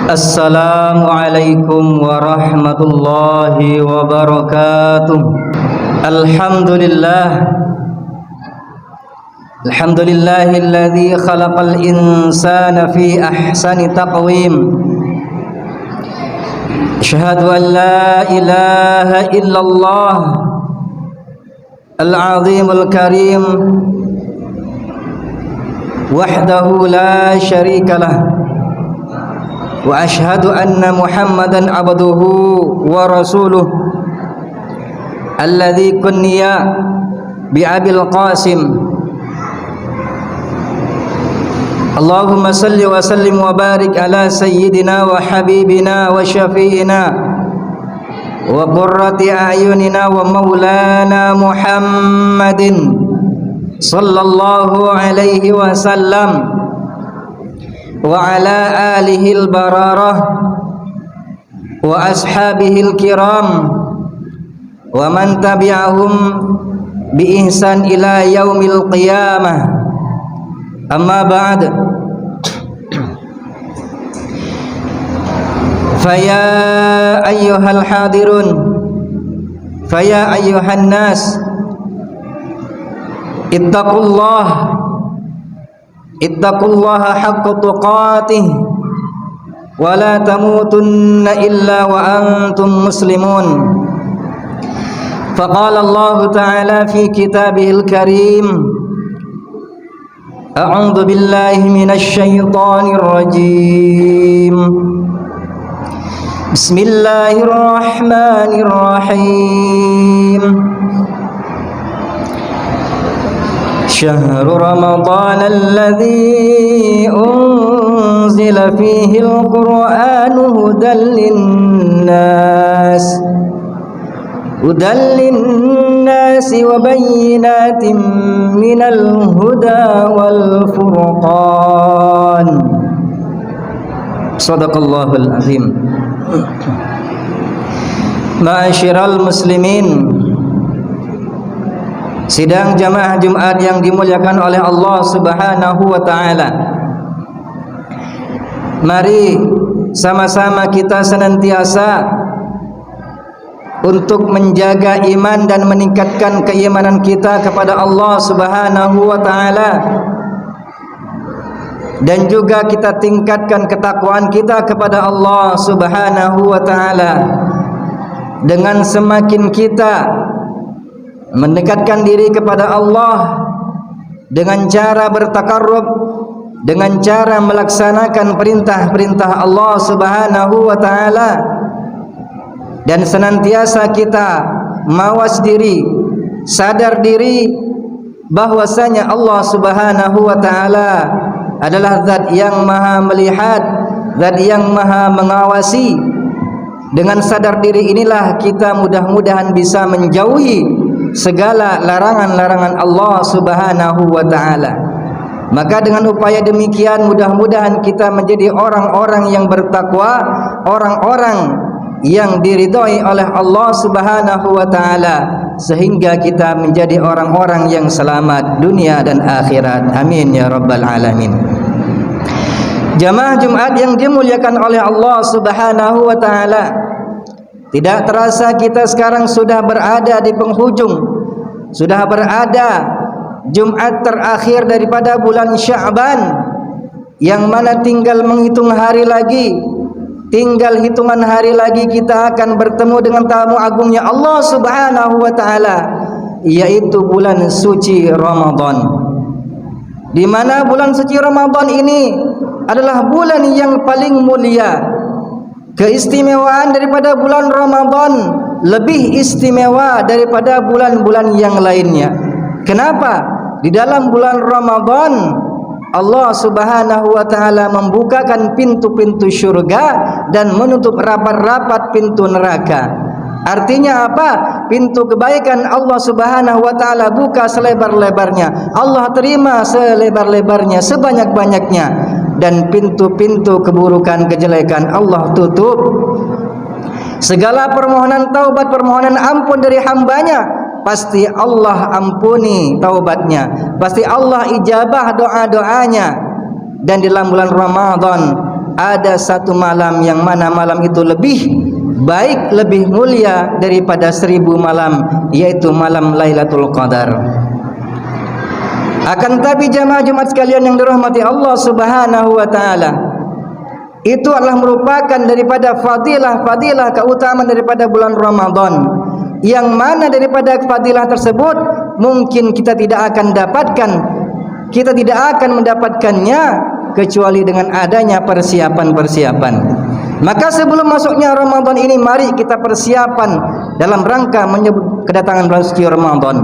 Assalamualaikum warahmatullahi wabarakatuh. Alhamdulillahilladzi khalaqal insana fi ahsani taqwim. Asyhadu an la ilaha illallah al-azimul karim wahdahu la syarikalah. Wa ashhadu anna Muhammadan abduhu wa rasuluh alladzi kunniya bi Abil Qasim. Allahumma salli wa sallim wa barik ala sayyidina wa habibina wa syafi'ina wa qurrati a'yunina wa maulana Muhammadin sallallahu alaihi wasallam wa ala alihi al-bararah wa ashabihi al-kiram wa man tabi'ahum bi ihsan ila yaumil qiyamah. Amma ba'd. Faya ayyuhal hadirun, faya ayyuhan nas, ittaqullaha haqqa tuqatih wa la tamutunna illa wa antum muslimun. Faqala Allah ta'ala fi kitabihil karim, a'udzu billahi minasy syaithanir rajim. Bismillahirrahmanirrahim. Syahrul Ramadan alladzi unzila fihi al-Qur'anu hudan lin-nas wa bayyinatin minal huda wal furqan. Shadaqallahul azim. Ma'asyiral muslimin, sidang jamaah Jumat yang dimuliakan oleh Allah Subhanahu wa taala. Mari sama-sama kita senantiasa untuk menjaga iman dan meningkatkan keimanan kita kepada Allah Subhanahu wa taala, dan juga kita tingkatkan ketakwaan kita kepada Allah Subhanahu wa taala. Dengan semakin kita mendekatkan diri kepada Allah dengan cara bertakarrub, dengan cara melaksanakan perintah-perintah Allah Subhanahu wa taala, dan senantiasa kita mawas diri, sadar diri bahwasanya Allah Subhanahu wa taala adalah zat yang maha melihat, zat yang maha mengawasi. Dengan sadar diri inilah kita mudah-mudahan bisa menjauhi segala larangan-larangan Allah Subhanahu wa taala. Maka dengan upaya demikian mudah-mudahan kita menjadi orang-orang yang bertakwa, orang-orang yang diridhoi oleh Allah Subhanahu wa taala, sehingga kita menjadi orang-orang yang selamat dunia dan akhirat. Amin ya rabbal alamin. Jamaah Jumat yang dimuliakan oleh Allah Subhanahu wa taala, tidak terasa kita sekarang sudah berada di penghujung, sudah berada Jumat terakhir daripada bulan Sya'ban, yang mana tinggal menghitung hari lagi, tinggal hitungan hari lagi kita akan bertemu dengan tamu agungnya Allah Subhanahu wa taala, yaitu bulan suci Ramadan. Di mana bulan suci Ramadan ini adalah bulan yang paling mulia. Keistimewaan daripada bulan Ramadan lebih istimewa daripada bulan-bulan yang lainnya. Kenapa? Di dalam bulan Ramadan Allah Subhanahu wa taala membukakan pintu-pintu surga dan menutup rapat-rapat pintu neraka. Artinya apa? Pintu kebaikan Allah Subhanahu wa taala buka selebar-lebarnya, Allah terima selebar-lebarnya, sebanyak-banyaknya, dan pintu-pintu keburukan, kejelekan Allah tutup. Segala permohonan taubat, permohonan ampun dari hambanya, pasti Allah ampuni taubatnya, pasti Allah ijabah doa-doanya. Dan di dalam bulan Ramadan ada satu malam yang mana malam itu lebih baik, lebih mulia daripada 1000 malam, yaitu malam Lailatul Qadar. Akan tapi jamaah Jumat sekalian yang dirahmati Allah Subhanahu wa taala, itu adalah merupakan daripada fadilah keutamaan daripada bulan Ramadan, yang mana daripada fadilah tersebut mungkin kita tidak akan mendapatkannya kecuali dengan adanya persiapan-persiapan. Maka sebelum masuknya Ramadan ini, mari kita persiapan dalam rangka menyebut kedatangan bulan suci Ramadan.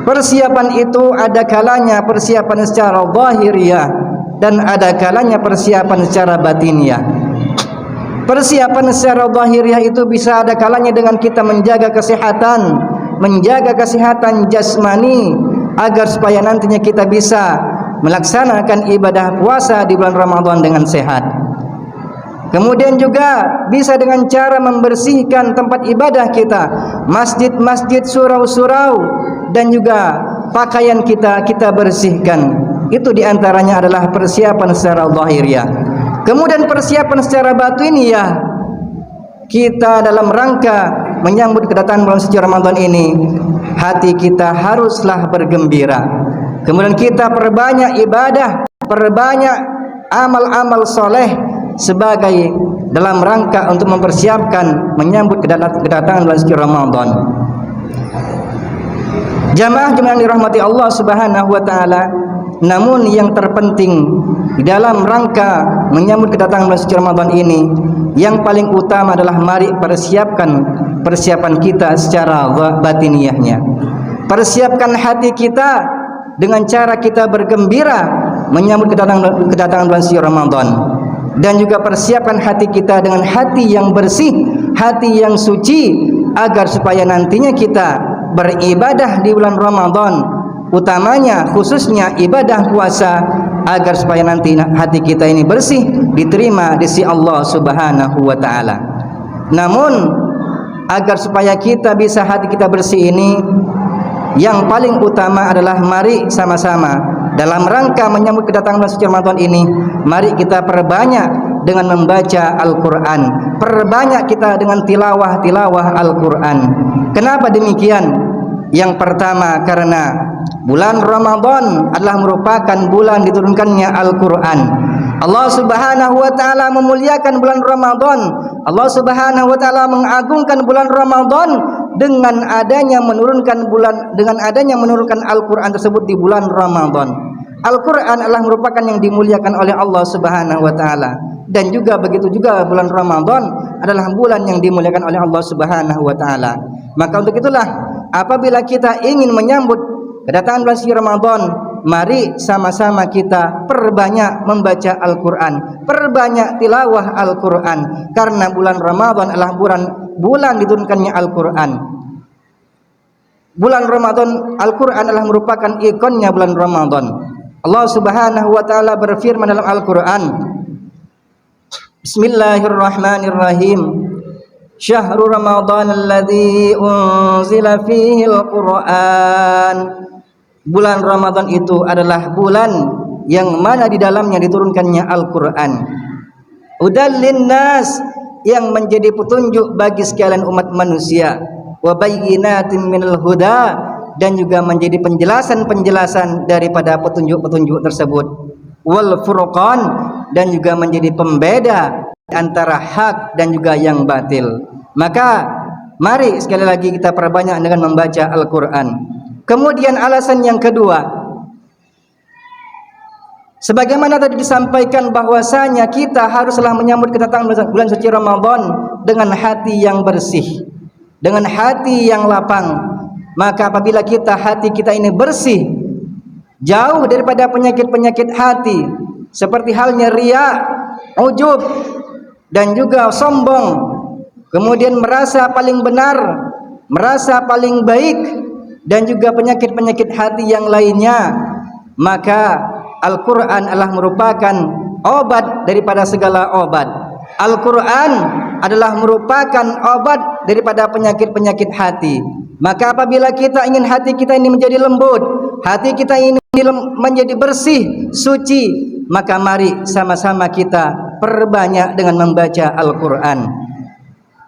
Persiapan itu ada kalanya persiapan secara zahiriyah dan ada kalanya persiapan secara batiniyah. Persiapan secara zahiriyah itu bisa ada kalanya dengan kita menjaga kesehatan jasmani, agar supaya nantinya kita bisa melaksanakan ibadah puasa di bulan Ramadan dengan sehat. Kemudian juga bisa dengan cara membersihkan tempat ibadah kita, masjid-masjid, surau-surau, dan juga pakaian kita bersihkan. Itu diantaranya adalah persiapan secara zahiriyah. Kemudian persiapan secara batiniyah, kita dalam rangka menyambut kedatangan bulan suci Ramadan ini, hati kita haruslah bergembira. Kemudian kita perbanyak ibadah, perbanyak amal-amal soleh sebagai dalam rangka untuk mempersiapkan menyambut kedatangan bulan suci Ramadan. Jamaah yang dirahmati Allah Subhanahu wa taala, namun yang terpenting di dalam rangka menyambut kedatangan bulan suci Ramadan ini, yang paling utama adalah mari persiapan kita secara batiniyahnya. Persiapkan hati kita dengan cara kita bergembira menyambut kedatangan bulan suci Ramadan, dan juga persiapkan hati kita dengan hati yang bersih, hati yang suci, agar supaya nantinya kita beribadah di bulan Ramadan, utamanya khususnya ibadah puasa, agar supaya nanti hati kita ini bersih, diterima di sisi Allah Subhanahu wa taala. Namun agar supaya kita bisa hati kita bersih ini, yang paling utama adalah mari sama-sama dalam rangka menyambut kedatangan bulan suci Ramadan ini, mari kita perbanyak dengan membaca Al-Quran, perbanyak kita dengan tilawah Al-Quran. Kenapa demikian? Yang pertama, karena bulan Ramadan adalah merupakan bulan diturunkannya Al-Quran. Allah Subhanahu wa taala memuliakan bulan Ramadan. Allah Subhanahu wa taala mengagungkan bulan Ramadan dengan adanya menurunkan Al-Quran tersebut di bulan Ramadan. Al-Quran adalah merupakan yang dimuliakan oleh Allah Subhanahu wa taala, dan juga begitu juga bulan Ramadan adalah bulan yang dimuliakan oleh Allah Subhanahu wa taala. Maka untuk itulah apabila kita ingin menyambut kedatangan bulan suci Ramadan, mari sama-sama kita perbanyak membaca Al-Quran, perbanyak tilawah Al-Quran, karena bulan Ramadan adalah bulan diturunkannya Al-Quran. Bulan Ramadan, Al-Quran adalah merupakan ikonnya bulan Ramadan. Allah Subhanahu wa taala berfirman dalam Al-Quran, Bismillahirrahmanirrahim. Syahrul Ramadan alladzi unzila fihi al-Quran. Bulan Ramadan itu adalah bulan yang mana di dalamnya diturunkannya Al-Quran. Hudal linnas, yang menjadi petunjuk bagi sekalian umat manusia. Wa bayyinatin minal huda, dan juga menjadi penjelasan-penjelasan daripada petunjuk-petunjuk tersebut. Wal furqan, dan juga menjadi pembeda antara hak dan juga yang batil. Maka mari sekali lagi kita perbanyak dengan membaca Al-Quran. Kemudian alasan yang kedua, sebagaimana tadi disampaikan bahwasanya kita haruslah menyambut kedatangan bulan suci Ramadan dengan hati yang bersih, dengan hati yang lapang. Maka apabila hati kita ini bersih, jauh daripada penyakit-penyakit hati, seperti halnya riya, ujub, dan juga sombong, kemudian merasa paling benar, merasa paling baik, dan juga penyakit-penyakit hati yang lainnya, maka Al-Quran adalah merupakan obat daripada segala obat. Al-Quran adalah merupakan obat daripada penyakit-penyakit hati. Maka apabila kita ingin hati kita ini menjadi lembut, hati kita ini menjadi bersih, suci, maka mari sama-sama kita perbanyak dengan membaca Al-Quran.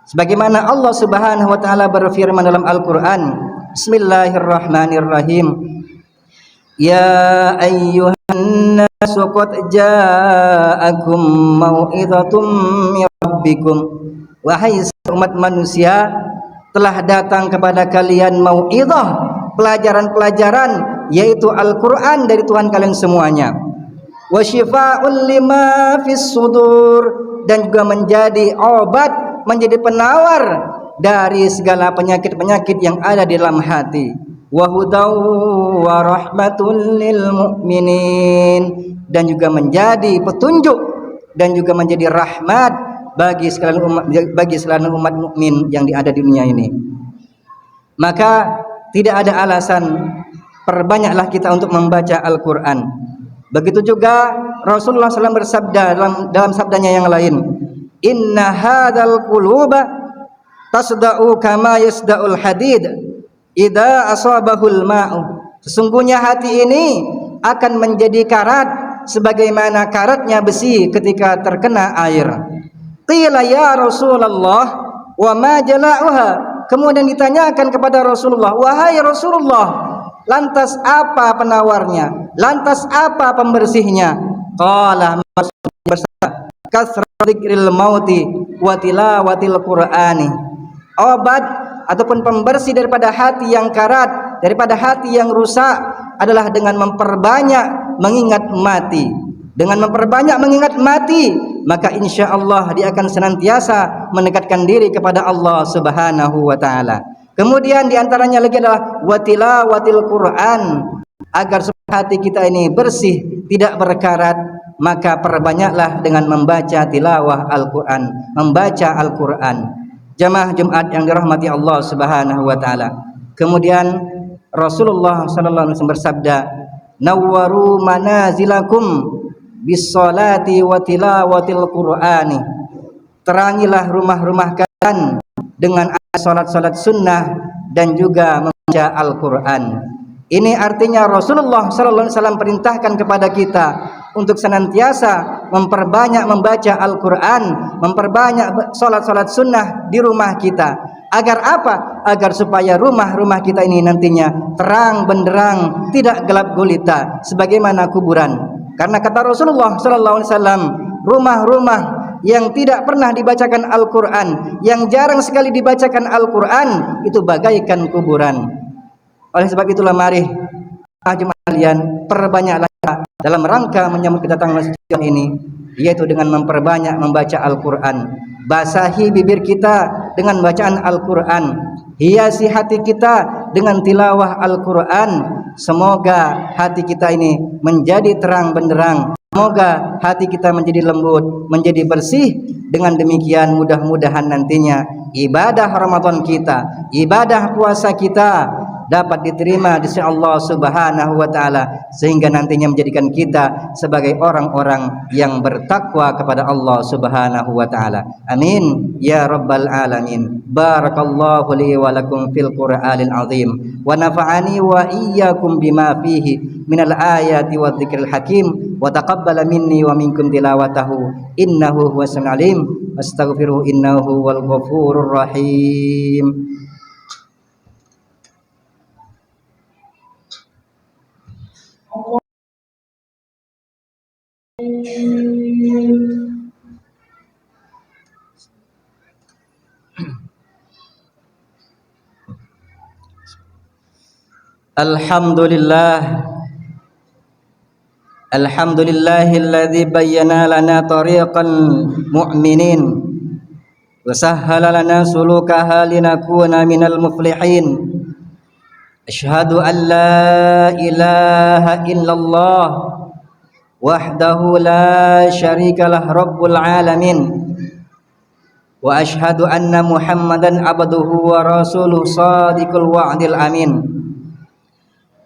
Sebagaimana Allah Subhanahu wa taala berfirman dalam Al-Quran, Bismillahirrahmanirrahim. Ya ayyuhan nasu qad ja'akum mau'izatum mir rabbikum. Wahai umat manusia, telah datang kepada kalian mau'izah, pelajaran-pelajaran, yaitu Al-Quran dari Tuhan kalian semuanya. Wa syifaa'un lima fis sudur, dan juga menjadi obat, menjadi penawar dari segala penyakit-penyakit yang ada di dalam hati. Wa hudaw wa rahmatul lil mu'minin, dan juga menjadi petunjuk dan juga menjadi rahmat bagi sekalian umat mukmin yang ada di dunia ini. Maka tidak ada alasan, perbanyaklah kita untuk membaca Al-Quran. Begitu juga Rasulullah SAW bersabda dalam sabdanya yang lain, Inna hadzal quluba tasda'u kama yasda'ul hadid idza asabahul ma'u. Sesungguhnya hati ini akan menjadi karat sebagaimana karatnya besi ketika terkena air. Qila ya Rasulullah wa ma jala'uha. Kemudian ditanyakan kepada Rasulullah, wahai Rasulullah, lantas apa penawarnya? Lantas apa pembersihnya? Qala kasradzikril mauti wa tilawatil qur'ani. Obat ataupun pembersih daripada hati yang karat, daripada hati yang rusak adalah dengan memperbanyak mengingat mati. Dengan memperbanyak mengingat mati, maka insya Allah dia akan senantiasa mendekatkan diri kepada Allah Subhanahu wa taala. Kemudian diantaranya lagi adalah watilawatil Quran, agar hati kita ini bersih, tidak berkarat, maka perbanyaklah dengan membaca tilawah Al-Quran, membaca Al-Quran. Jamaah Jumat yang dirahmati Allah Subhanahu wa taala. Kemudian Rasulullah sallallahu alaihi wasallam bersabda, "Nawwaru manazilakum bis-sholati wa tilawatil Qur'ani." Terangilah rumah-rumah kalian dengan salat-salat sunnah dan juga membaca Al-Quran. Ini artinya Rasulullah sallallahu alaihi wasallam perintahkan kepada kita untuk senantiasa memperbanyak membaca Al-Quran, memperbanyak salat-salat sunnah di rumah kita. Agar apa? Agar supaya rumah-rumah kita ini nantinya terang benderang, tidak gelap gulita sebagaimana kuburan. Karena kata Rasulullah sallallahu alaihi wasallam, rumah-rumah yang tidak pernah dibacakan Al-Quran, yang jarang sekali dibacakan Al-Quran, itu bagaikan kuburan. Oleh sebab itulah mari Jumat kalian perbanyaklah dalam rangka menyambut kedatangan masjid ini, yaitu dengan memperbanyak membaca Al-Quran. Basahi bibir kita dengan bacaan Al-Quran, hiasi hati kita dengan tilawah Al-Quran. Semoga hati kita ini menjadi terang benderang, semoga hati kita menjadi lembut, menjadi bersih. Dengan demikian mudah-mudahan nantinya ibadah Ramadan kita, ibadah puasa kita dapat diterima di sisi Allah Subhanahu wa taala, sehingga nantinya menjadikan kita sebagai orang-orang yang bertakwa kepada Allah Subhanahu wa taala. Amin ya rabbal alamin. Barakallahu li wa lakum fil Qur'anil azim wa nafa'ani wa iyyakum bima fihi minal ayati wadh-dhikril hakim wa taqabbala minni wa minkum tilawatahu innahu huwas samiul alim. Astaghfiruhu innahu wal ghafurur rahim. Alhamdulillahilladzi bayyana lana tariqal mu'minin wa sahhala lana sulukaha linakuna minal muflihin. Asyhadu an la ilaha illallah wahdahu la syarikalah rabbul alamin wa asyhadu anna Muhammadan abduhu wa rasuluh shadiqul wa'dil amin.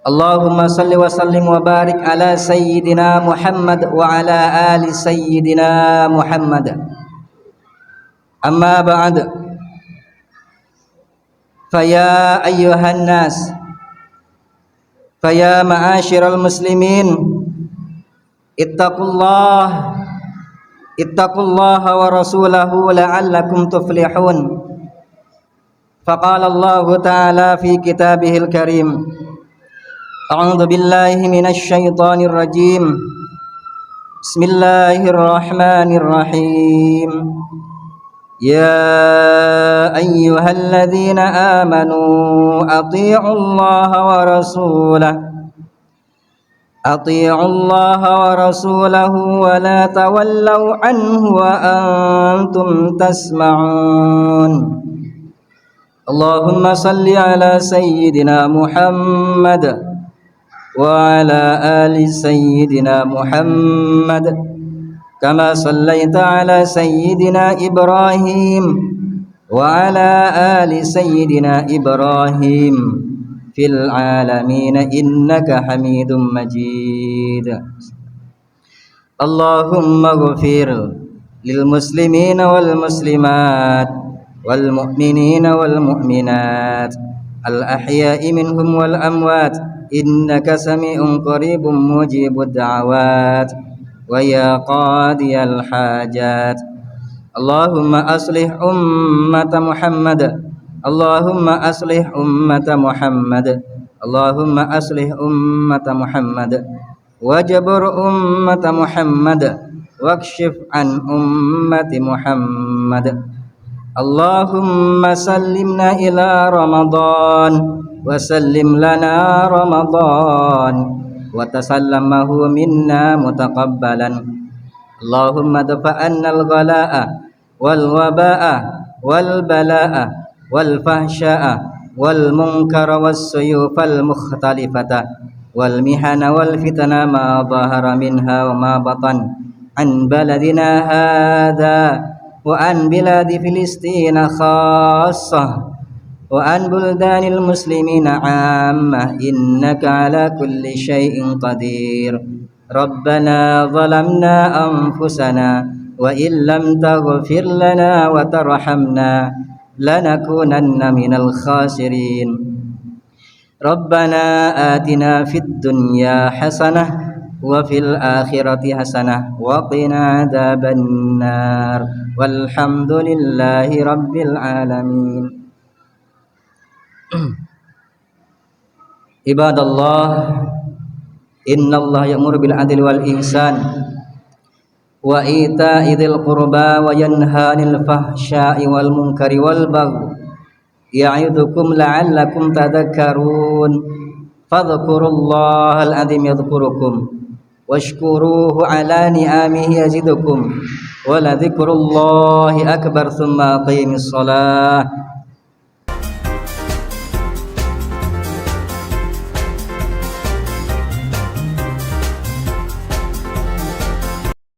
Allahumma salli wa sallim wa barik ala sayyidina Muhammad wa ala ali sayyidina Muhammad. Amma ba'd. Faya ayyuhan nas, faya ma'asyiral muslimin, ittaqullah ittaqullaha wa rasulahu la'allakum tuflihun. Faqala Allah Ta'ala fi kitabihil karim, a'udzu billahi minasy syaithanir rajim. Bismillahirrahmanirrahim. Ya ayyuhalladzina amanu athi'ullaha wa rasulahu wa rasulahu wa la tawallaw anhu wa antum tasma'un. Allahumma salli ala sayyidina Muhammad wa ala ali sayyidina Muhammad kama sallaita ala sayyidina Ibrahim wa ala ali sayyidina Ibrahim fil alamin innaka Hamidum Majid. Allahumma ghfir lil muslimina wal muslimat wal mu'minina wal mu'minat al ahya'i minhum wal amwat innaka sami'un qaribun mujibud da'awat wa ya qadiyal hajat. Allahumma aslih ummata Muhammad, Allahumma aslih ummata Muhammad, Allahumma aslih ummata Muhammad wajbur ummata Muhammad wakshif an ummati Muhammad. Allahumma sallimna ila Ramadan wa sallim lana Ramadan wa tasallamahu minna mutaqabbalan. Allahumma dafa'anna al-ghala'a wal waba'a wal bala'a wal fahsya'a wal munkara was suyufal mukhtalifata wal mihana wal fitana ma dhahara minha wa ma batan an baladina hadha wa an biladi Filistina khassah wa an buldanil muslimina ammah innaka ala kulli syai'in qadir. Rabbana zalamna anfusana wa illam taghfir lana wa tarhamna lanakunanna minal khasirin. Rabbana atina fid dunya hasanah wa fil akhirati hasanah wa qina adzabannar walhamdulillahi rabbil alamin. Ibadallah, innallaha ya'muru bil adli wal ihsan wa ita'i dzil qurba wa yanha 'anil fahsya'i wal munkari wal baghi ya'idukum la'allakum tadhakkarun. Fadhkurullahal 'azim yadhkurukum washkuruhu ala ni'amihi yazidukum wa la dzikrullahi akbar. Tsumma aqimis shalah